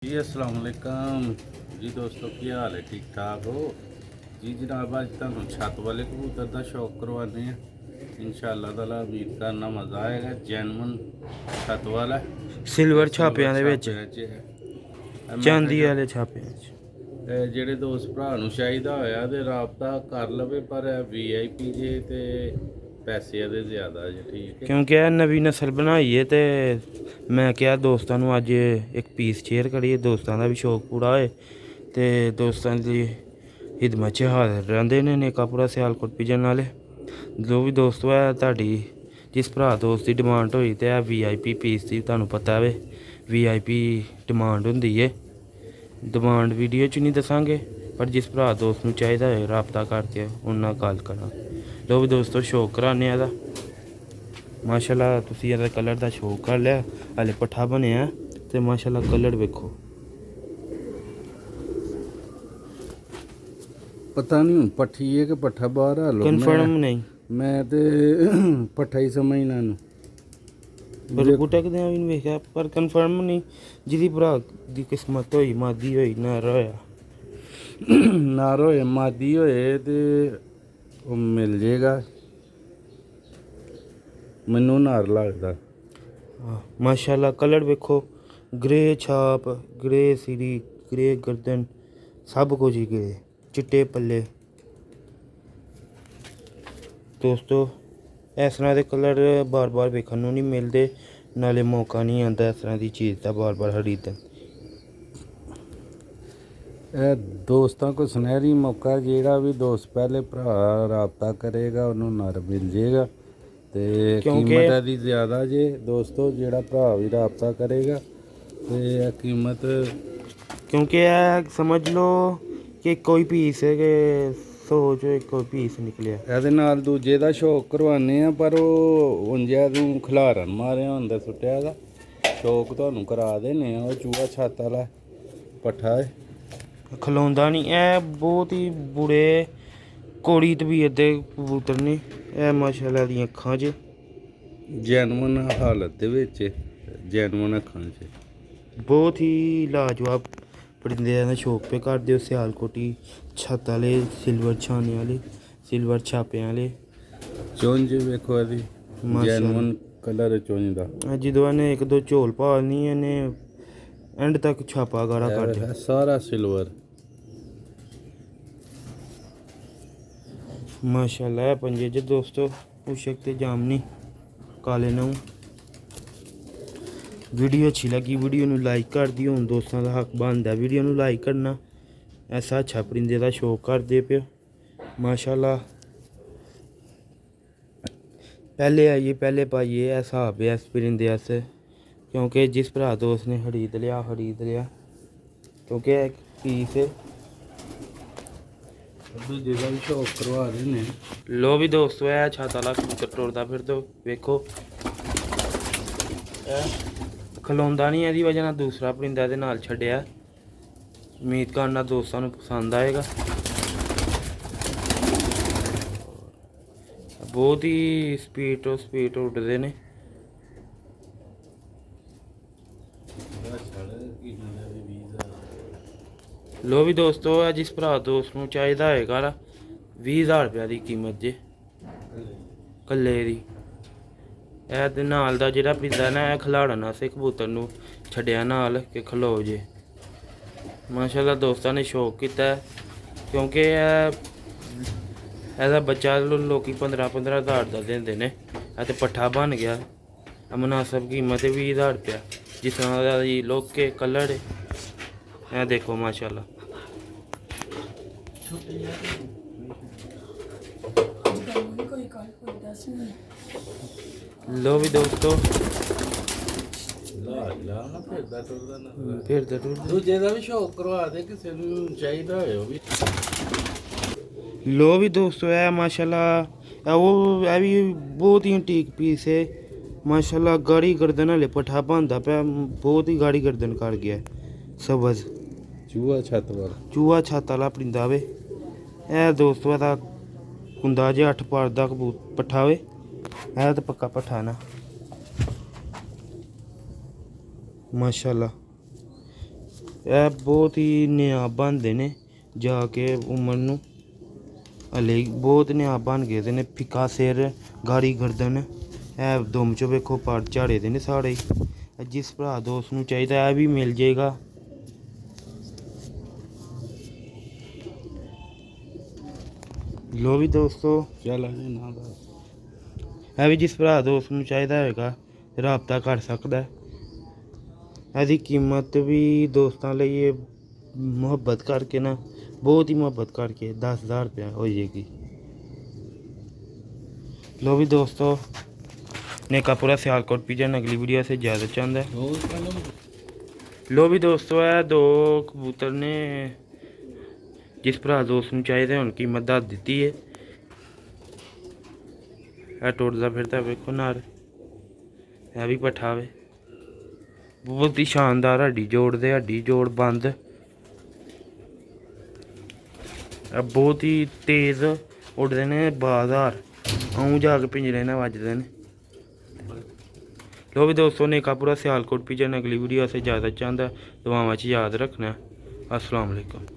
जी अस्सलाम वालेकुम जी दोस्तों की हाल है ठीक ठाक हो जी जनाब अज तुहानू छत वाले कबूतर का शौक करवाने इंशाअल्लाह ताला उम्मीद करना मज़ा आएगा जैनवन छत वाला सिल्वर सिल्वर छापिਆਂ ਦੇ ਵਿੱਚ छापिया च ਚਾਂਦੀ ਵਾਲੇ ਛਾਪਿਆਂ 'ਚ ਜਿਹੜੇ ਦੋਸਤ ਭਰਾ ਨੂੰ ਚਾਹੀਦਾ ਹੋਇਆ ਤੇ ਰਾਬਤਾ ਕਰ ਲਵੇ ਪਰ VIP ਜੇ ਤੇ ਪੈਸੇ ਇਹਦੇ ਜ਼ਿਆਦਾ ਜੇ ਠੀਕ ਹੈ ਕਿਉਂਕਿ ਇਹ ਨਵੀਂ ਨਸਲ ਬਣਾਈ ਹੈ ਤੇ ਮੈਂ ਕਿਹਾ ਦੋਸਤਾਂ ਨੂੰ ਅੱਜ ਇੱਕ ਪੀਸ ਸ਼ੇਅਰ ਕਰੀਏ ਦੋਸਤਾਂ ਦਾ ਵੀ ਸ਼ੌਕ ਪੂਰਾ ਹੋਏ ਤੇ ਦੋਸਤਾਂ ਦੀ ਖਿਦਮਤ 'ਚ ਹਾਜ਼ਰ ਰਹਿੰਦੇ ਨੇ ਨੇਕਾ ਪੂਰਾ ਸਿਆਲਕੋਟ ਪਿਜਨ ਵਾਲੇ ਜੋ ਵੀ ਦੋਸਤੋ ਹੈ ਤੁਹਾਡੀ ਜਿਸ ਭਰਾ ਦੋਸਤ ਦੀ ਡਿਮਾਂਡ ਹੋਈ ਤੇ ਇਹ VIP ਪੀਸ ਦੀ ਤੁਹਾਨੂੰ ਪਤਾ ਵੇ VIP ਡਿਮਾਂਡ ਹੁੰਦੀ ਹੈ ਡਿਮਾਂਡ ਵੀਡੀਓ 'ਚ ਨਹੀਂ ਦੱਸਾਂਗੇ ਪਰ ਜਿਸ ਭਰਾ ਦੋਸਤ ਨੂੰ ਚਾਹੀਦਾ ਹੋਏ ਰਾਬਤਾ ਕਰਕੇ ਉਹਨਾਂ ਨਾਲ ਗੱਲ ਕਰਾਂ ਲੋ ਵੀ ਦੋਸਤੋ ਸ਼ੌਕ ਕਰਾਨੇ ਇਹਦਾ ਮਾਸ਼ਾਅੱਲਾ ਤੁਸੀਂ ਇਹਦਾ ਕਲਰ ਦਾ ਸ਼ੌਕ ਕਰ ਲਿਆ ਹਲੇ ਪੱਠਾ ਬਣਿਆ ਤੇ ਮਾਸ਼ਾਅੱਲਾ ਕਲਰ ਵੇਖੋ ਪਤਾ ਨਹੀਂ ਪੱਠੀ ਹੈ ਕਿ ਪੱਠਾ ਬਾਹਰ ਆ ਲੋ ਕਨਫਰਮ ਨਹੀਂ ਮੈਂ ਤੇ ਪੱਠਾ ਹੀ ਸਮਝਣਾ ਨੂੰ ਪਰ ਬੂਟਾ ਕਿਤੇ ਵੀ ਨਹੀਂ ਵੇਖਿਆ ਪਰ ਕਨਫਰਮ ਨਹੀਂ ਜਿਹਦੀ ਭਰਾ ਦੀ ਕਿਸਮਤ ਹੋਈ ਮਾਦੀ ਹੋਈ ਨਾ ਹੋਇਆ ਨਾਰ ਹੋਏ ਮਾਦੀ ਹੋਏ ਤੇ ਉਹ ਮਿਲ ਜੇਗਾ ਮੈਨੂੰ ਨਾਰ ਲੱਗਦਾ ਮਾਸ਼ਾਅੱਲਾ ਕਲਰ ਵੇਖੋ ਗ੍ਰੇ ਛਾਪ ਗ੍ਰੇ ਸਿਰੀ ਗ੍ਰੇ ਗਰਦਨ ਸਭ ਕੁਝ ਹੀ ਗ੍ਰੇ ਚਿੱਟੇ ਪੱਲੇ ਦੋਸਤੋ ਇਸ ਤਰ੍ਹਾਂ ਦੇ ਕਲਰ ਬਾਰ-ਬਾਰ ਵੇਖਣ ਨੂੰ ਨਹੀਂ ਮਿਲਦੇ ਨਾਲੇ ਮੌਕਾ ਨਹੀਂ ਆਉਂਦਾ ਇਸ ਤਰ੍ਹਾਂ ਦੀ ਚੀਜ਼ ਦਾ ਬਾਰ-ਬਾਰ ਖਰੀਦਣ ਇਹ ਦੋਸਤਾਂ ਕੋ ਸੁਨਹਿਰੀ ਮੌਕਾ ਜਿਹੜਾ ਵੀ ਦੋਸਤ ਪਹਿਲੇ ਭਰਾ ਰਾਬਤਾ ਕਰੇਗਾ ਉਹਨੂੰ ਨਰ ਮਿਲ ਜੇਗਾ ਤੇ ਕੀਮਤ ਇਹਦੀ ਜ਼ਿਆਦਾ ਜੇ ਦੋਸਤੋ ਜਿਹੜਾ ਭਰਾ ਵੀ ਰਾਬਤਾ ਕਰੇਗਾ ਤੇ ਇਹ ਕੀਮਤ ਕਿਉਂਕਿ ਇਹ ਸਮਝ ਲਓ ਕਿ ਕੋਈ ਪੀਸ ਹੈ ਕਿ ਸੋਚ ਕੋਈ ਪੀਸ ਨਿਕਲਿਆ ਇਹਦੇ ਨਾਲ ਦੂਜੇ ਦਾ ਸ਼ੌਕ ਕਰਵਾਨੇ ਆ ਪਰ ਉਹ ਉਂਝਿਆ ਤੂੰ ਖਿਲਾਰਨ ਮਾਰਿਆ ਹੁੰਦਾ ਸੁੱਟਿਆ ਇਹਦਾ ਸ਼ੌਕ ਤੁਹਾਨੂੰ ਕਰਾ ਦੇਣੇ ਆ ਉਹ ਚੂਹਾ ਛੱਤ ਵਾਲਾ ਪੱਠਾ ਹੈ ਖਲੋਂਦਾ ਨਹੀਂ ਇਹ ਬਹੁਤ ਹੀ ਬੁਰੇ ਕੋੜੀ ਤਬੀਅਤ ਦੇ ਕਬੂਤਰ ਨੇ ਇਹ ਮਾਸ਼ਾਅੱਲਾ ਦੀਆਂ ਅੱਖਾਂ 'ਚ ਜੈਨੂਨ ਹਾਲਤ ਦੇ ਵਿੱਚ ਜੈਨੂਨ ਅੱਖਾਂ 'ਚ ਬਹੁਤ ਹੀ ਲਾਜਵਾਬ ਪਰਿੰਦਿਆਂ ਦਾ ਸ਼ੌਕ ਪੇ ਕਰਦੇ ਹੋ ਸਿਆਲਕੋਟੀ ਛੱਤ ਵਾਲੇ ਸਿਲਵਰ ਛਾਨੇ ਵਾਲੇ ਸਿਲਵਰ ਛਾਪਿਆਂ ਵਾਲੇ ਚੁੰਝ ਵੇਖੋ ਇਹਦੀ ਜੈਨੂਨ ਕਲਰ ਚੁੰਝ ਦਾ ਜਦੋਂ ਇਹਨੇ ਇੱਕ ਦੋ ਝੋਲ ਪਾਲਣੀ ਇਹਨੇ ਐਂਡ ਤੱਕ ਛਾਪਾ ਗਾੜਾ ਕਰ ਦਿਆ ਸਾਰਾ ਸਿਲਵਰ ਮਾਸ਼ਾਅੱਲਾ ਪੰਜੇ ਚ ਦੋਸਤੋ ਪੁਸ਼ਕ ਤੇ ਜਾਮਨੀ ਕਾਲੇ ਨੂੰ ਵੀਡੀਓ ਅੱਛੀ ਲੱਗੀ ਵੀਡੀਓ ਨੂੰ ਲਾਈਕ ਕਰ ਦਿਓ ਹੁਣ ਦੋਸਤਾਂ ਦਾ ਹੱਕ ਬਣਦਾ ਵੀਡੀਓ ਨੂੰ ਲਾਈਕ ਕਰਨਾ ਐਸਾ ਅੱਛਾ ਪਰਿੰਦੇ ਦਾ ਸ਼ੌਕ ਕਰਦੇ ਪਿਓ ਮਾਸ਼ਾਅੱਲਾ ਪਹਿਲੇ ਆਈਏ ਪਹਿਲੇ ਪਾਈਏ ਇਹ ਹਿਸਾਬ ਹੈ ਇਸ ਪਰਿੰਦੇ ਵਾਸਤੇ ਕਿਉਂਕਿ ਜਿਸ ਭਰਾ ਦੋਸਤ ਨੇ ਖਰੀਦ ਲਿਆ ਕਿਉਂਕਿ ਇਹ ਪੀਸ ਦੂਜੇ ਦਾ ਵੀ ਸ਼ੌਕ ਕਰਵਾ ਰਹੇ ਨੇ ਲੋ ਵੀ ਦੋਸਤੋ ਇਹ ਛੱਤ ਵਾਲਾ ਕਬੂਤਰ ਟੁਰਦਾ ਫਿਰ ਤੋਂ ਵੇਖੋ ਖਲੋਂਦਾ ਨਹੀਂ ਇਹਦੀ ਵਜ੍ਹਾ ਨਾਲ ਦੂਸਰਾ ਪਰਿੰਦਾ ਦੇ ਨਾਲ ਛੱਡਿਆ ਉਮੀਦ ਕਰਨਾ ਦੋਸਤਾਂ ਨੂੰ ਪਸੰਦ ਆਏਗਾ ਬਹੁਤ ਹੀ ਸਪੀਡ ਉੱਡਦੇ ਨੇ ਲੋ ਵੀ ਦੋਸਤੋ ਇਹ ਜਿਸ ਭਰਾ ਦੋਸਤ ਨੂੰ ਚਾਹੀਦਾ ਹੋਏਗਾ 20,000 ਰੁਪਏ ਦੀ ਕੀਮਤ ਜੇ ਕੱਲੇ ਦੀ ਇਹ ਦੇ ਨਾਲ ਦਾ ਜਿਹੜਾ ਪਰਿੰਦਾ ਨਾ ਇਹ ਖਿਲਾੜਨ ਵਾਸਤੇ ਕਬੂਤਰ ਨੂੰ ਛੱਡਿਆ ਨਾਲ ਕਿ ਖਲੋ ਜੇ ਮਾਸ਼ਾਅੱਲਾ ਦੋਸਤਾਂ ਨੇ ਸ਼ੌਕ ਕੀਤਾ ਕਿਉਂਕਿ ਇਹਦਾ ਬੱਚਾ ਲੋਕੀ 15,000 ਦਾ ਦਿੰਦੇ ਨੇ ਇਹ ਤੇ ਪੱਠਾ ਬਣ ਗਿਆ ਮੁਨਾਸਬ ਕੀਮਤ 20,000 ਰੁਪਇਆ ਜਿਸ ਤਰ੍ਹਾਂ ਦਾ ਜੀ ਲੋਕ ਕੇ ਕਲਰ ਇਹ ਦੇਖੋ ਮਾਸ਼ਾਅੱਲਾ ਲੋ ਵੀ ਦੋਸਤੋ ਫਿਰ ਦੂਜੇ ਦਾ ਵੀ ਸ਼ੌਕ ਕਰਵਾ ਦੇ ਕਿਸੇ ਨੂੰ ਚਾਹੀਦਾ ਹੋਏ ਉਹ ਵੀ ਲੋ ਵੀ ਦੋਸਤੋ ਇਹ ਮਾਸ਼ਾਅੱਲਾ ਇਹ ਵੀ ਬਹੁਤ ਹੀ ਐਂਟੀਕ ਪੀਸ ਹੈ ਮਾਸ਼ਾਅੱਲਾ ਗਾੜੀ ਗਰਦਨ ਵਾਲੇ ਪੱਠਾ ਬਣਦਾ ਪਿਆ ਬਹੁਤ ਹੀ ਗਾੜੀ ਗਰਦਨ ਕਰ ਗਿਆ ਸਬਜ਼ ਚੂਹਾ ਛੱਤ ਵਾਲਾ ਪਰਿੰਦਾ ਵੇ ਇਹ ਦੋਸਤੋ ਇਹਦਾ ਹੁੰਦਾ ਜੇ 8 ਪਰ ਦਾ ਪੱਠਾ ਵੇ ਇਹ ਤਾਂ ਪੱਕਾ ਪੱਠਾ ਨਾ ਮਾਸ਼ਾਅੱਲਾ ਇਹ ਬਹੁਤ ਹੀ ਨਿਆਬ ਬਣਦੇ ਨੇ ਜਾ ਕੇ ਉਮਰ ਨੂੰ ਹਲੇ ਬਹੁਤ ਨਿਆਬ ਬਣ ਗਏ ਦੇ ਨੇ। ਫਿੱਕਾ ਸਿਰ, ਗਾੜੀ ਗਰਦਨ, ਇਹ ਦੁਮ ਚੋਂ ਵੇਖੋ ਪੜ ਝਾੜੇ ਦੇ ਨੇ ਸਾਰੇ। ਜਿਸ ਭਰਾ ਦੋਸਤ ਨੂੰ ਚਾਹੀਦਾ ਇਹ ਵੀ ਮਿਲ ਜਾਏਗਾ। ਲੋ ਵੀ ਦੋਸਤੋ, ਚੱਲ ਅਜੇ ਨਾ ਦੱਸ। ਇਹ ਵੀ ਜਿਸ ਭਰਾ ਦੋਸਤ ਨੂੰ ਚਾਹੀਦਾ ਹੋਏਗਾ ਰਾਬਤਾ ਕਰ ਸਕਦਾ। ਇਹਦੀ ਕੀਮਤ ਵੀ ਦੋਸਤਾਂ ਲਈ ਇਹ ਮੁਹੱਬਤ ਕਰਕੇ ਨਾ, ਬਹੁਤ ਹੀ ਮੁਹੱਬਤ ਕਰਕੇ 10,000 ਰੁਪਇਆ ਹੋ ਜਾਏਗੀ। लो भी दोस्तों, नेका पूरा सियालकोट पिजन अगली वीडियो से ज़्यादा चंद है। लो भी दोस्तों, है 2 कबूतर ने जिस भरा दोस्त ਨੂੰ ਚਾਹੀਦੇ ਹੁਣ कीमत दस ਦਿੱਤੀ है। ਇਹ ਟੁੱਟਦਾ ਫਿਰਦਾ ਵੇਖੋ ਨਾਲ, ਇਹ ਵੀ ਪੱਠਾ ਵੇ। ਬਹੁਤ ਹੀ ਸ਼ਾਨਦਾਰ ਹੱਡੀ ਜੋੜ ਬੰਦ। ਇਹ ਬਹੁਤ ਹੀ ਤੇਜ਼ ਉੱਡਦੇ ਨੇ ਬਾਜ਼ਾਰ, ਆਉਂ ਜਾ ਕੇ ਪਿੰਜਰੇ ਨਾਲ ਵੱਜਦੇ ਨੇ। लो भी दोस्तों, नेका पूरा सियालकोट पिजन अगली वीडियो से ज़्यादा चाहता दुआवां च याद रखना। अस्सलाम वालेकुम।